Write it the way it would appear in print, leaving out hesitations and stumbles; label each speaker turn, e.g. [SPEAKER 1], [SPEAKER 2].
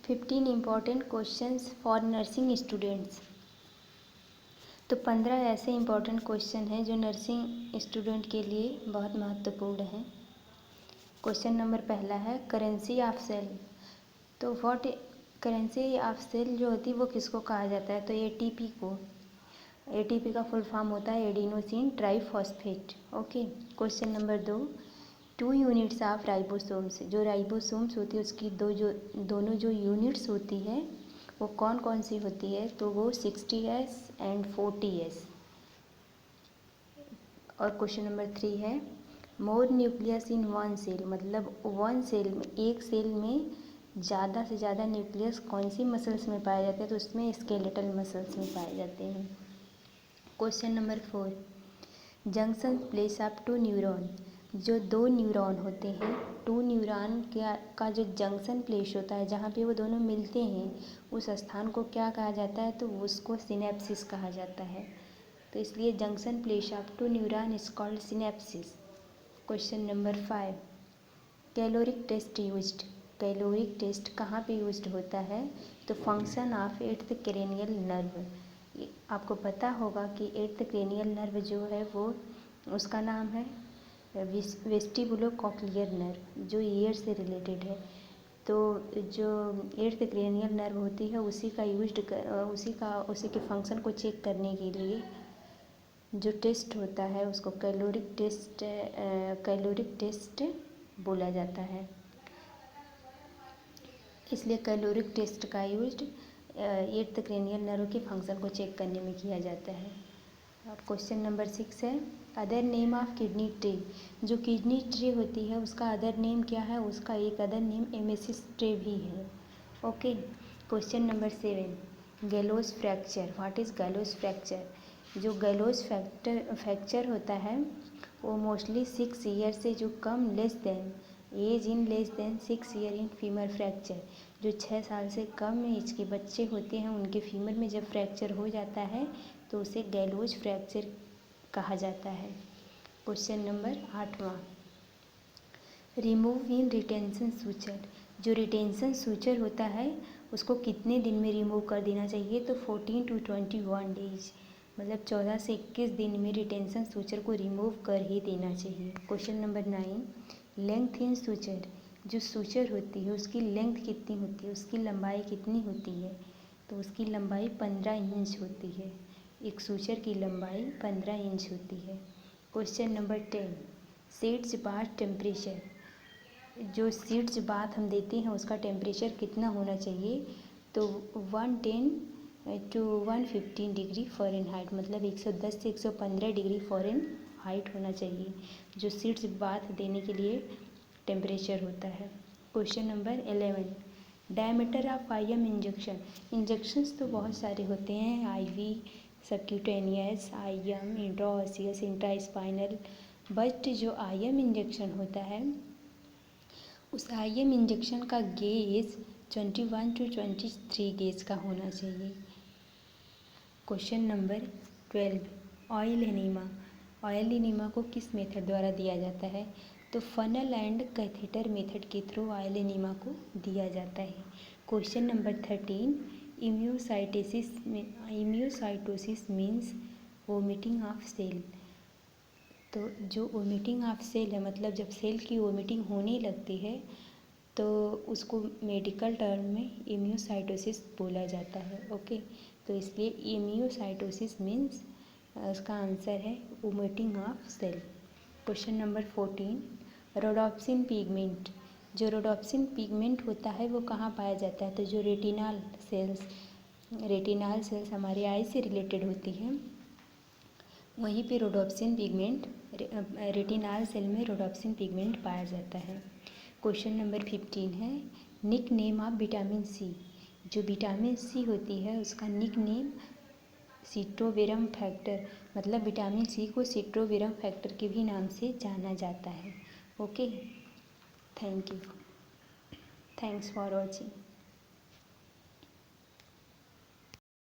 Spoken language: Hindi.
[SPEAKER 1] 15 important questions for nursing students. तो 15 ऐसे इम्पॉर्टेंट क्वेश्चन हैं जो नर्सिंग स्टूडेंट के लिए बहुत महत्वपूर्ण हैं। क्वेश्चन नंबर पहला है करेंसी ऑफ सेल। तो व्हाट करेंसी ऑफ सेल जो होती है वो किसको कहा जाता है? तो एटीपी को। एटीपी का फुल फॉर्म होता है adenosine triphosphate. Okay. Question number 2 2 units of ribosomes. जो राइबोसोम्स होती है उसकी दोनों जो यूनिट्स होती है वो कौन कौन सी होती है? तो वो 60S एंड 40S। और क्वेश्चन नंबर 3 है मोर न्यूक्लियस इन वन सेल। मतलब वन सेल में, एक सेल में ज़्यादा से ज़्यादा न्यूक्लियस कौन सी मसल्स में पाए जाते हैं? तो उसमें स्केलेटल मसल्स में पाए जाते हैं। Question number 4 junction place of two neuron. जो दो न्यूरॉन होते हैं, टू न्यूरॉन का जो जंक्शन प्लेस होता है जहाँ पे वो दोनों मिलते हैं उस स्थान को क्या कहा जाता है? तो उसको सिनेप्सिस कहा जाता है। तो इसलिए junction place of two neuron is called synapsis. Question number 5 caloric test used. Caloric test कहाँ पे यूज्ड होता है? तो function of eighth cranial nerve. आपको पता होगा कि एट्थ क्रेनियल नर्व जो है वो उसका नाम है वेस्टिबुलोकॉक्लियर नर्व, जो ईयर से रिलेटेड है। तो जो एट्थ क्रेनियल नर्व होती है उसी के फंक्शन को चेक करने के लिए जो टेस्ट होता है उसको कैलोरिक टेस्ट बोला जाता है। इसलिए कैलोरिक टेस्ट का यूज एट्थ क्रेनियल नर्व के फंक्शन को चेक करने में किया जाता है। अब क्वेश्चन नंबर 6 है other name of kidney tree. जो किडनी ट्री होती है उसका अदर नेम क्या है? उसका एक अदर नेम एमेसिस ट्री भी है। Okay. Question number 7 gallows fracture. What is gallows fracture? जो गैलोस फ्रैक्चर होता है वो मोस्टली 6 ईयर से जो कम less than 6 year in femur fracture. जो 6 साल से कम एज के बच्चे होते हैं उनके फीमर में जब फ्रैक्चर हो जाता है तो उसे गैलोस फ्रैक्चर कहा जाता है। क्वेश्चन नंबर 8वां रिमूव इन रिटेंशन सूचर। जो रिटेंशन सूचर होता है उसको कितने दिन में रिमूव कर देना चाहिए? तो 14 to 21 डेज। मतलब 14 से 21 दिन में रिटेंशन सूचर को रिमूव कर ही देना चाहिए। Question number 9 length in suture. जो सूचर होती है उसकी लेंथ कितनी होती है? उसकी लंबाई कितनी होती है? तो उसकी लंबाई 15 इंच होती है। एक सूचर की लंबाई 15 इंच होती है। Question number 10 seeds bath temperature. जो सीड्स बाथ हम देते हैं उसका टेम्परेचर कितना होना चाहिए? तो 110 to 115 डिग्री फ़ारेनहाइट। मतलब 110 से 115 डिग्री फ़ारेनहाइट होना चाहिए जो सीड्स बाथ देने के लिए टेम्परेचर होता है। Question number 11 diameter of IM injection. Injections तो बहुत सारे होते हैं, IV, सबक्यूटेनियस, IM, इंट्राओसियस, इंट्रास्पाइनल। बट जो IM इंजेक्शन होता है उस IM इंजेक्शन का गेज 21 to 23 गेज का होना चाहिए। Question number 12 oil enema. Oil enema को किस मेथड द्वारा दिया जाता है? तो फनल एंड कैथेटर मेथड के थ्रू ऑयल एनीमा को दिया जाता है। Question number 13 इम्यूसाइटोसिस means vomiting of cell. तो जो वोमिटिंग ऑफ सेल है मतलब जब सेल की वोमिटिंग होने लगती है तो उसको मेडिकल टर्म में इम्यूसाइटोसिस बोला जाता है। ओके। तो इसलिए इम्यूसाइटोसिस मीन्स उसका आंसर है vomiting of cell. Question number 14 rhodopsin pigment. जो रोडोप्सिन पिगमेंट होता है वो कहाँ पाया जाता है? तो जो रेटिनाल सेल्स हमारे आई से रिलेटेड होती हैं वहीं पे रोडोप्सिन पिगमेंट रेटिनाल सेल में रोडोप्सिन पिगमेंट पाया जाता है। क्वेश्चन नंबर 15 है nick name of vitamin C. जो विटामिन सी होती है उसका निक नेम सिट्रोविरम फैक्टर। मतलब विटामिन सी को सिट्रोविरम फैक्टर के भी नाम से जाना जाता है। Okay. Thank you. Thanks for watching.